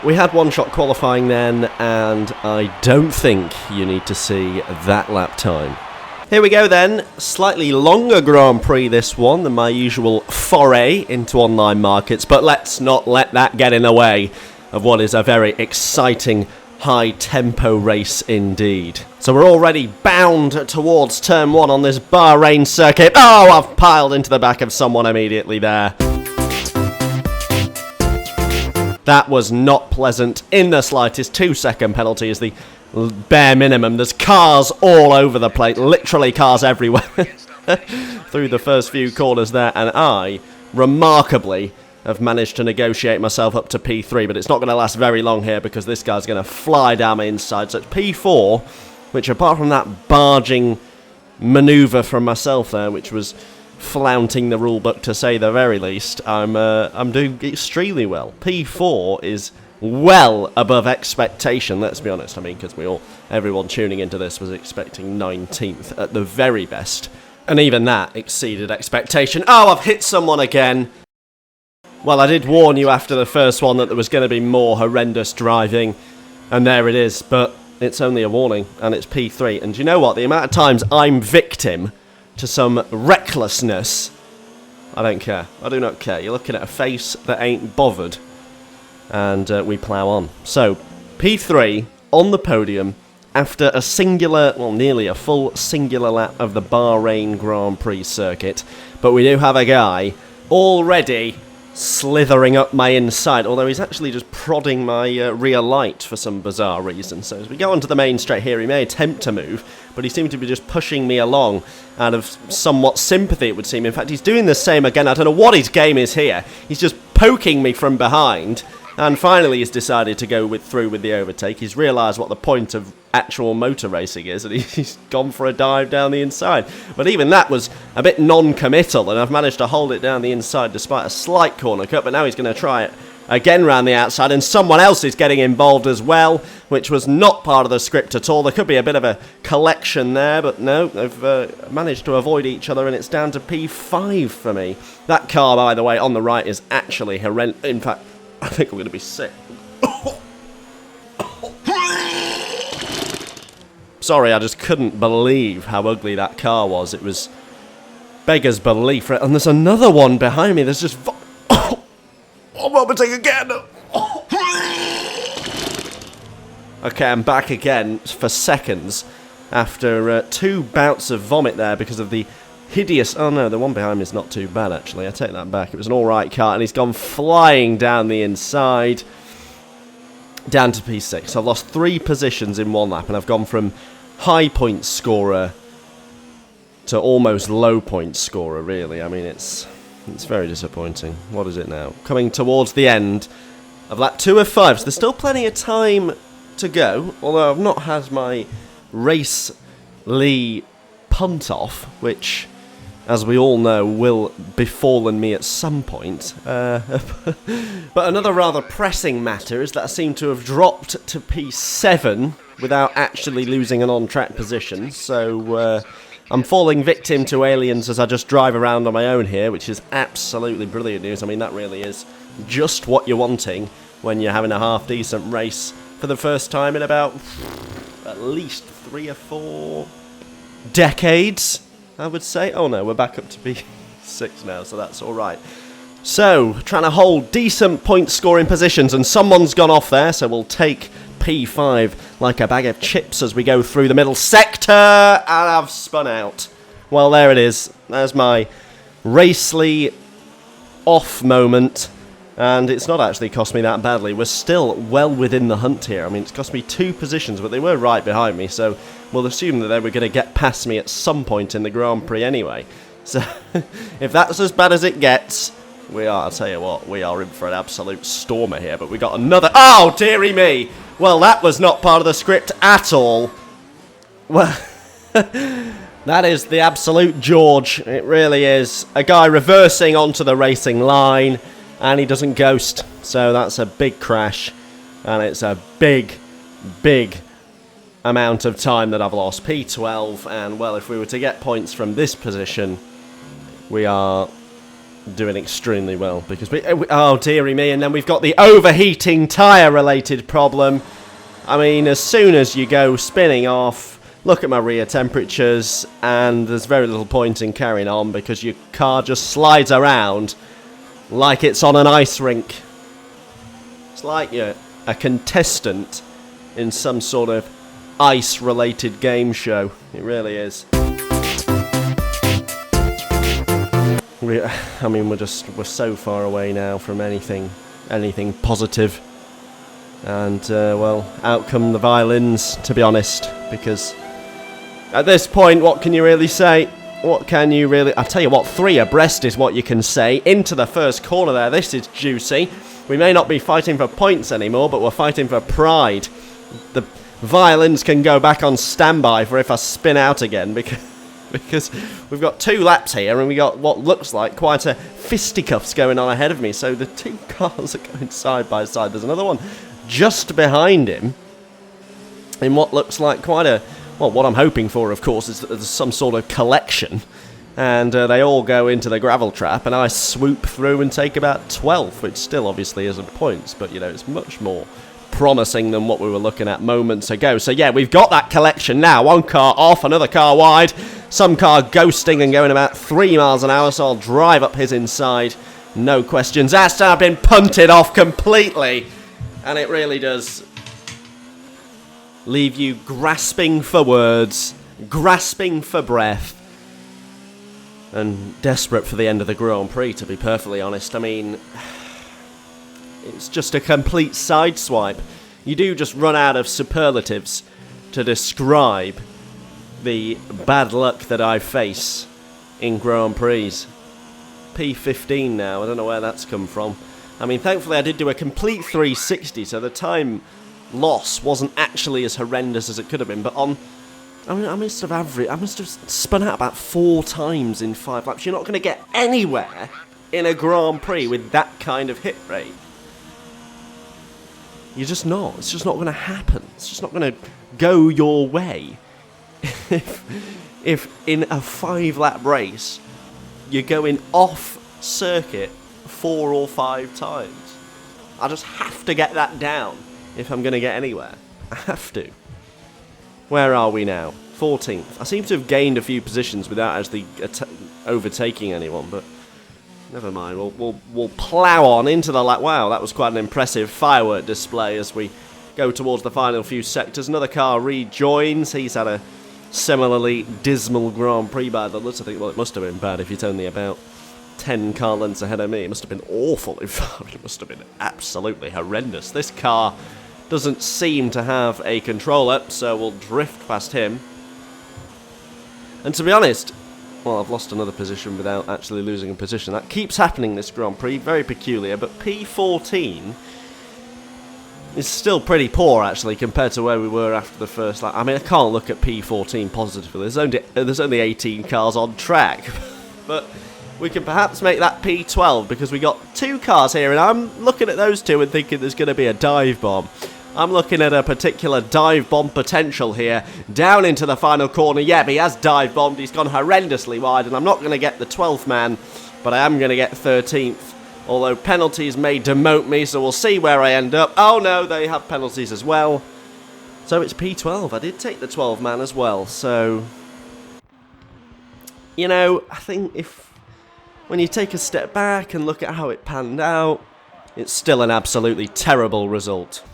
We had one-shot qualifying then, and I don't think you need to see that lap time. Here we go then, slightly longer Grand Prix this one than my usual foray into online markets, but let's not let that get in the way of what is a very exciting high-tempo race indeed. So we're already bound towards turn 1 on this Bahrain circuit. Oh, I've piled into the back of someone immediately there. That was not pleasant in the slightest. 2-second penalty is the bare minimum. There's cars all over the place, literally cars everywhere through the first few corners there, and I, remarkably, have managed to negotiate myself up to P3, but it's not going to last very long here because this guy's going to fly down my inside. So it's P4, which apart from that barging manoeuvre from myself there, which was flaunting the rulebook to say the very least, I'm doing extremely well. P4 is well above expectation, let's be honest. I mean, because everyone tuning into this was expecting 19th at the very best, and even that exceeded expectation. Oh, I've hit someone again. Well, I did warn you after the first one that there was going to be more horrendous driving, and there it is, but it's only a warning, and it's P3. And do you know what? The amount of times I'm victim to some recklessness, I don't care. I do not care. You're looking at a face that ain't bothered, and we plough on. So, P3 on the podium after a singular, well, nearly a full singular lap of the Bahrain Grand Prix circuit, but we do have a guy already slithering up my inside, although he's actually just prodding my rear light for some bizarre reason. So as we go onto the main straight here, he may attempt to move, but he seemed to be just pushing me along out of somewhat sympathy, it would seem. In fact, he's doing the same again. I don't know what his game is here. He's just poking me from behind, and finally he's decided to go through with the overtake. He's realised what the point of actual motor racing is, and he's gone for a dive down the inside. But even that was a bit non-committal, and I've managed to hold it down the inside despite a slight corner cut, but now he's going to try it again round the outside, and someone else is getting involved as well, which was not part of the script at all. There could be a bit of a collection there, but no, they've managed to avoid each other, and it's down to P5 for me. That car, by the way, on the right is actually horrendous. In fact, I think I'm going to be sick. Sorry, I just couldn't believe how ugly that car was. It was beggar's belief. And there's another one behind me. There's just... I'm vomiting again. Okay, I'm back again for seconds after 2 bouts of vomit there because of the hideous... Oh no, the one behind me is not too bad actually. I take that back. It was an alright car, and he's gone flying down the inside. Down to P6. I've lost 3 positions in one lap, and I've gone from high point scorer to almost low point scorer, really. I mean, it's very disappointing. What is it now? Coming towards the end of lap 2 of 5. So there's still plenty of time to go, although I've not had my race Lee punt off, which, as we all know, will befallen me at some point. But another rather pressing matter is that I seem to have dropped to P7 without actually losing an on-track position. So I'm falling victim to aliens as I just drive around on my own here, which is absolutely brilliant news. I mean, that really is just what you're wanting when you're having a half-decent race for the first time in about at least 3 or 4 decades, I would say. Oh no, we're back up to P6 now, so that's alright. So, trying to hold decent point scoring positions, and someone's gone off there, so we'll take P5 like a bag of chips as we go through the middle sector, and I've spun out. Well, there it is. There's my racely off moment, and it's not actually cost me that badly. We're still well within the hunt here. I mean, it's cost me 2 positions, but they were right behind me, so we'll assume that they were going to get past me at some point in the Grand Prix anyway. So, if that's as bad as it gets, I'll tell you what, we are in for an absolute stormer here, but we got another... Oh, dearie me! Well, that was not part of the script at all. Well, that is the absolute George. It really is. A guy reversing onto the racing line, and he doesn't ghost. So that's a big crash, and it's a big, big amount of time that I've lost. P12, and well, if we were to get points from this position, we are doing extremely well because oh dearie me, and then we've got the overheating tyre related problem. I mean, as soon as you go spinning off, look at my rear temperatures, and there's very little point in carrying on because your car just slides around like it's on an ice rink. It's like you're a contestant in some sort of ice related game show. It really is. I mean, we're so far away now from anything positive, and well, out come the violins, to be honest, because at this point, what can you really say? What can you really? I'll tell you what, 3 abreast is what you can say. Into the first corner there, this is juicy. We may not be fighting for points anymore, but we're fighting for pride. The violins can go back on standby for if I spin out again, because we've got 2 laps here and we got what looks like quite a fisticuffs going on ahead of me. So the 2 cars are going side by side. There's another one just behind him in what looks like quite a, well, what I'm hoping for, of course, is that there's some sort of collection, and they all go into the gravel trap, and I swoop through and take about 12th, which still obviously isn't points, but you know, it's much more promising than what we were looking at moments ago. So yeah, we've got that collection now. 1 car off, another car wide, some car ghosting and going about 3 miles an hour, so I'll drive up his inside, no questions asked. I've been punted off completely, and it really does leave you grasping for words, grasping for breath, and desperate for the end of the Grand Prix, to be perfectly honest. I mean, it's just a complete sideswipe. You do just run out of superlatives to describe the bad luck that I face in Grand Prix. P15 now, I don't know where that's come from. I mean, thankfully I did do a complete 360, so the time loss wasn't actually as horrendous as it could have been, but I must have spun out about 4 times in 5 laps. You're not going to get anywhere in a Grand Prix with that kind of hit rate. You're just not. It's just not going to happen. It's just not going to go your way. If in a 5-lap race you're going off circuit 4 or 5 times, I just have to get that down if I'm going to get anywhere. I have to. Where are we now? 14th. I seem to have gained a few positions without actually overtaking anyone, but never mind. We'll plough on into the lap. Wow, that was quite an impressive firework display as we go towards the final few sectors. Another car rejoins. He's had a similarly dismal Grand Prix by the looks. I think, well, it must have been bad if it's only about 10 car lengths ahead of me. It must have been awful. In fact, it must have been absolutely horrendous. This car doesn't seem to have a controller, so we'll drift past him. And to be honest, well, I've lost another position without actually losing a position. That keeps happening this Grand Prix, very peculiar, but P14 is still pretty poor, actually, compared to where we were after the first lap. I mean, I can't look at P14 positively. There's only 18 cars on track, but we can perhaps make that P12, because we got 2 cars here, and I'm looking at those 2 and thinking there's going to be a dive bomb. I'm looking at a particular dive bomb potential here, down into the final corner. Yeah, he has dive bombed, he's gone horrendously wide, and I'm not going to get the 12th man, but I am going to get 13th. Although penalties may demote me, so we'll see where I end up. Oh no, they have penalties as well. So it's P12. I did take the 12 man as well, so you know, I think when you take a step back and look at how it panned out, it's still an absolutely terrible result.